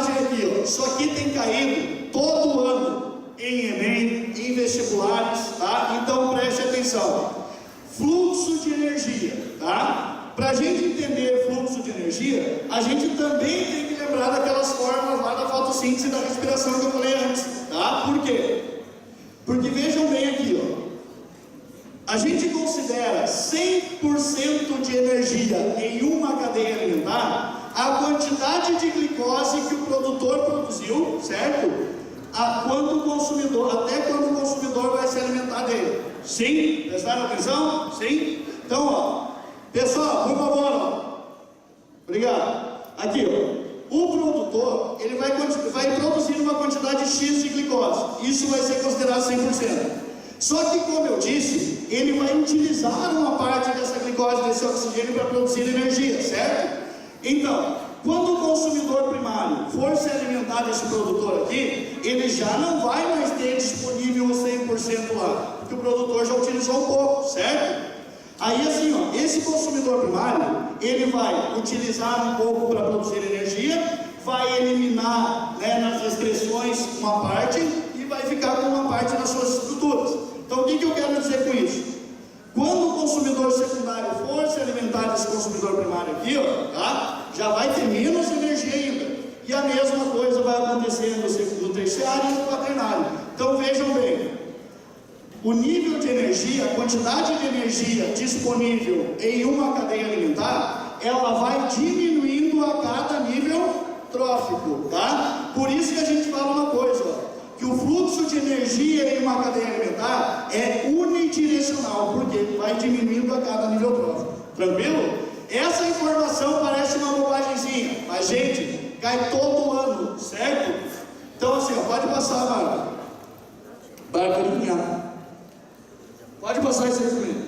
imagem aqui, ó. Isso aqui tem caído todo ano em Enem, em vestibulares, tá? Então preste atenção. Fluxo de energia, tá? Para a gente entender fluxo de energia, a gente também tem que lembrar daquelas fórmulas lá da fotossíntese e da respiração que eu falei antes, tá? Por quê? Porque vejam bem aqui, ó. A gente considera 100% de energia em uma cadeia alimentar a quantidade de glicose que o produtor produziu, certo? Até quando o consumidor vai se alimentar dele. Sim? Prestaram atenção? Sim? Então, ó, pessoal, por favor, ó. Obrigado. Aqui, ó. O produtor, ele vai produzir uma quantidade X de glicose. Isso vai ser considerado 100%. Só que, como eu disse, ele vai utilizar uma parte dessa glicose, desse oxigênio, para produzir energia, certo? Então, quando o consumidor primário for se alimentar desse produtor aqui, ele já não vai mais ter disponível o 100% lá, porque o produtor já utilizou um pouco, certo? Aí assim, ó, esse consumidor primário, ele vai utilizar um pouco para produzir energia, vai eliminar, né, nas excreções uma parte e vai ficar com uma parte nas suas estruturas. Então o que eu quero dizer com isso? Quando o consumidor secundário for se alimentar desse consumidor primário aqui, ó, tá? Já vai ter menos energia ainda. E a mesma coisa vai acontecer no terciário e no quaternário. Então vejam bem, o nível de energia, a quantidade de energia disponível em uma cadeia alimentar, ela vai diminuindo a cada nível trófico, tá? Por isso que a gente fala uma coisa, ó, que o fluxo de energia em uma cadeia alimentar é unidirecional, porque vai diminuindo a cada nível trófico. Tranquilo? Essa informação parece uma bobagemzinha, mas gente, cai todo ano, certo? Então assim, ó, pode passar, Bárbara. Bárbara, pode passar isso aí comigo.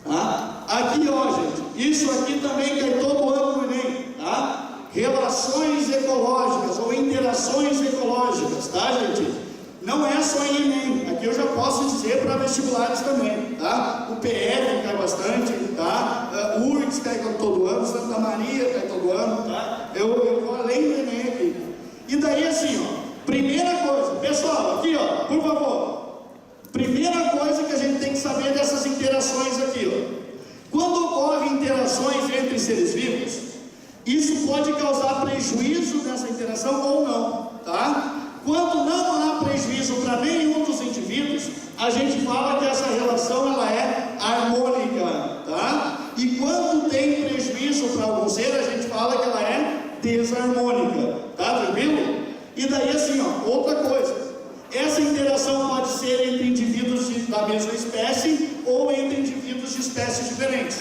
Tá? Aqui, ó, gente, isso aqui também cai todo ano no Enem, tá? Relações ecológicas ou interações ecológicas, tá, gente? Não é só em Enem, aqui eu já posso dizer para vestibulares também, tá? O PF cai bastante, tá? URGS cai todo ano, Santa Maria cai todo ano, tá? Eu vou além do Enem aqui. E daí assim, ó, primeira coisa, pessoal, aqui, ó, por favor. Primeira coisa que a gente tem que saber dessas interações aqui, ó. Quando ocorrem interações entre seres vivos, isso pode causar prejuízo nessa interação ou não, tá? Quando não há prejuízo para nenhum dos indivíduos, a gente fala que essa relação ela é harmônica, tá? E quando tem prejuízo para algum ser, a gente fala que ela é desarmônica, tá? Tranquilo? E daí assim, ó, outra coisa, essa interação pode ser entre indivíduos da mesma espécie ou entre indivíduos de espécies diferentes.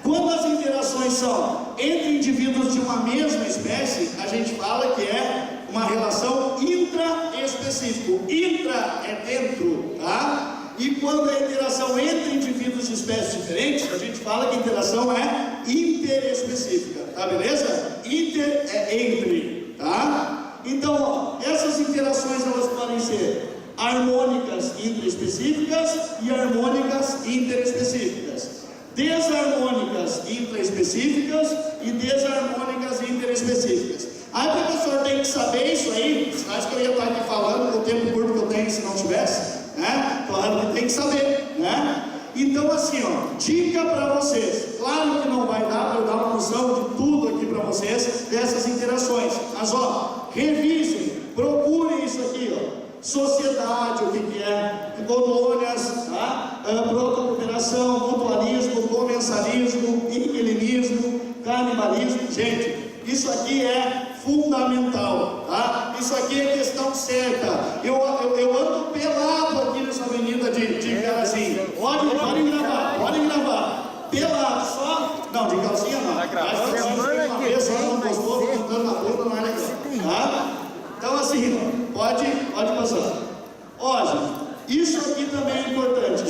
Quando as interações são entre indivíduos de uma mesma espécie, a gente fala que é uma relação intraespecífica. Intra é dentro, tá? E quando a interação entre indivíduos de espécies diferentes, a gente fala que a interação é interespecífica, tá beleza? Inter é entre, tá? Então, ó, essas interações elas podem ser harmônicas intraespecíficas e harmônicas interespecíficas. Desarmônicas intraespecíficas e desarmônicas interespecíficas. Aí, professor, tem que saber isso aí? Você acha que eu ia estar aqui falando com o tempo curto que eu tenho se não tivesse? Né? Claro que tem que saber, né? Então, assim, ó, dica para vocês. Claro que não vai dar para eu dar uma noção de tudo aqui para vocês, dessas interações. Mas, ó, revisem, procurem isso aqui, ó. Sociedade, o que é? Colônias, tá? Protocooperação, mutualismo, comensalismo, inquilinismo, canibalismo. Gente, isso aqui é fundamental, tá? Isso aqui é questão certa. Eu ando pelado aqui nessa avenida de Carazinho. Podem gravar. Pelado, só. Não, de calcinha não. Uma vez só não gostou, cantando na bunda, não é legal. Tá? Então assim, pode passar. Ó, gente, isso aqui também é importante.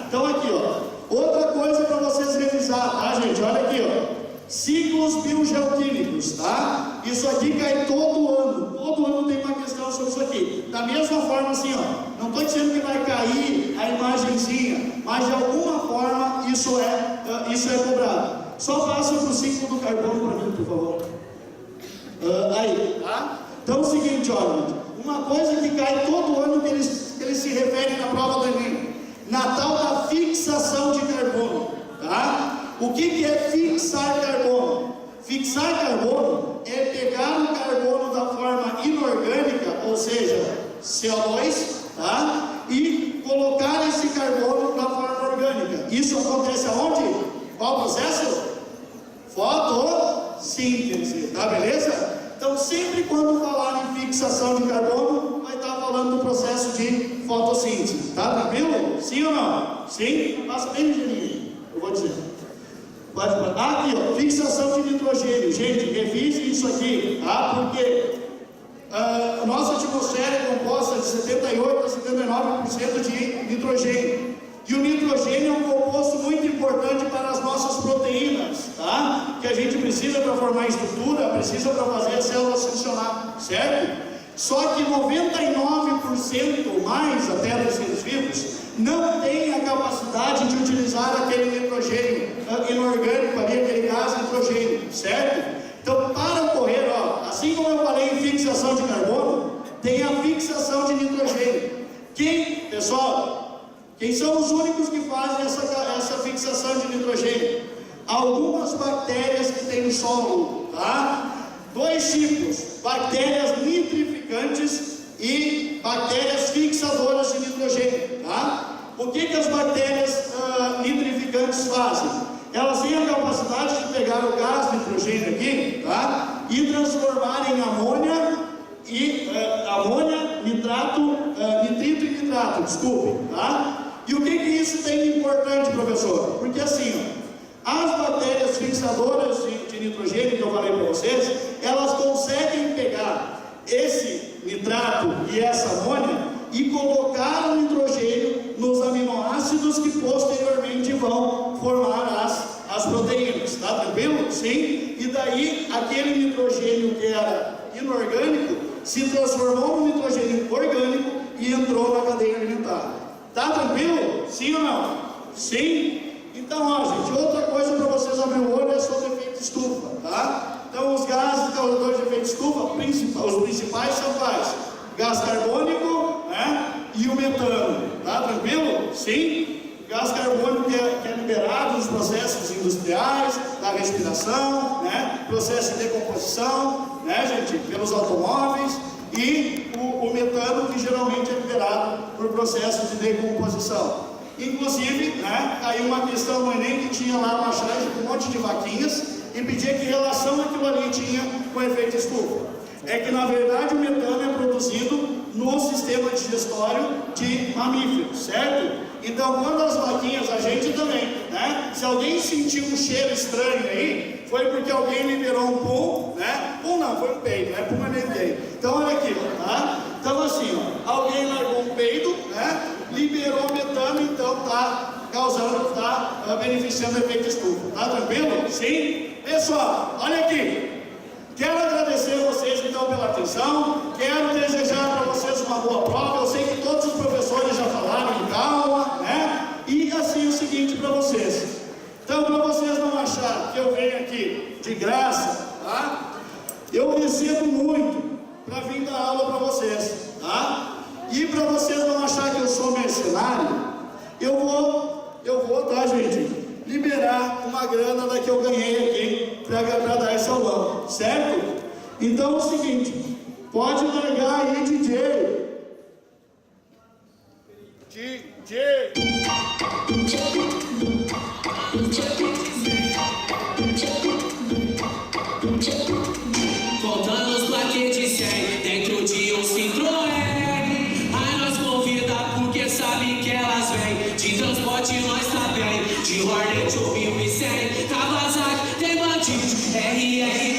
Então aqui, ó. Outra coisa para vocês revisar, tá, gente? Olha aqui, ó. Ciclos biogeoquímicos, tá? Isso aqui cai todo ano. Todo ano tem uma questão sobre isso aqui. Da mesma forma, assim, ó. Não estou dizendo que vai cair a imagenzinha, mas de alguma forma isso é cobrado. Só passa para o ciclo do carbono para mim, por favor. Aí, tá? Então é o seguinte, olha, uma coisa que cai todo ano que eles se referem na prova do Enem, na tal da fixação de carbono, tá? O que é fixar carbono? Fixar carbono é pegar o carbono da forma inorgânica, ou seja, CO2, tá? E colocar esse carbono da forma orgânica. Isso acontece aonde? Qual processo? Fotossíntese, tá beleza? Então, sempre quando falar em fixação de carbono, vai estar falando do processo de fotossíntese. Tá tranquilo? Sim ou não? Sim? Passa bem ligeirinho, eu vou dizer. Pode. Aqui, ó, fixação de nitrogênio. Gente, revise isso aqui, tá? Porque a nossa atmosfera é composta de 78% a 79% de nitrogênio. E o nitrogênio é um composto muito importante para as nossas proteínas, tá? Que a gente precisa para formar estrutura, precisa para fazer as células funcionar, certo? Só que 99% mais até dos seres vivos não tem a capacidade de utilizar aquele nitrogênio inorgânico ali, aquele gás nitrogênio, certo? Então, para ocorrer, ó, assim como eu falei em fixação de carbono, tem a fixação de nitrogênio. Pessoal, quem são os únicos que fazem essa fixação de nitrogênio? Algumas bactérias que tem no solo, tá? Dois tipos, bactérias nitrificantes e bactérias fixadoras de nitrogênio, tá? O que as bactérias nitrificantes fazem? Elas têm a capacidade de pegar o gás nitrogênio aqui, tá? E transformar em amônia, nitrito e nitrato, desculpe, tá? E o que isso tem de importante, professor? Porque assim, as bactérias fixadoras de nitrogênio que eu falei para vocês, elas conseguem pegar esse nitrato e essa amônia e colocar o nitrogênio nos aminoácidos que posteriormente vão formar as proteínas, tá tranquilo? Sim? E daí, aquele nitrogênio que era inorgânico se transformou num nitrogênio orgânico e entrou na cadeia alimentar. Tá tranquilo? Sim ou não? Sim? Então, ó, gente, outra coisa para vocês abrir o olho é sobre efeito estufa, tá? Então, os gases causadores de efeito estufa, os principais são quais? Gás carbônico, né? E o metano, tá tranquilo? Sim? Gás carbônico que é liberado nos processos industriais, da respiração, né? Processo de decomposição, né, gente? Pelos automóveis. E o metano que geralmente é liberado por processos de decomposição. Inclusive, né, aí uma questão no Enem que tinha lá uma charge com um monte de vaquinhas e pedia que relação aquilo ali tinha com efeito estufa. É que na verdade o metano é produzido no sistema digestório de mamíferos, certo? Então quando as vaquinhas, a gente também, né? Se alguém sentiu um cheiro estranho aí, foi porque alguém liberou um pum, né? Pum não, foi um peido, né? Pum é meio peido. Então olha aqui, tá? Então assim, ó, alguém largou um peido, né? Liberou metano, então tá causando, tá beneficiando o efeito estufa. Tá tranquilo? Sim? Pessoal, olha aqui. Quero agradecer a vocês então pela atenção. Quero desejar para vocês uma boa prova. Eu sei que todos os professores já falaram de calma, né? E assim o seguinte para vocês. Então, para vocês não acharem que eu venho aqui de graça, tá? Eu recebo muito para vir dar aula para vocês, tá? E para vocês não acharem que eu sou mercenário, eu vou, tá, gente? Liberar uma grana da que eu ganhei aqui para dar esse aulão, certo? Então é o seguinte, pode largar aí, DJ. Contando os plaquetes 100 dentro de um Citroën. Aí nós convida porque sabe que elas vêm. De transporte nós tá bem. De Hornet ou 1100. Kawasaki tem bandido, RR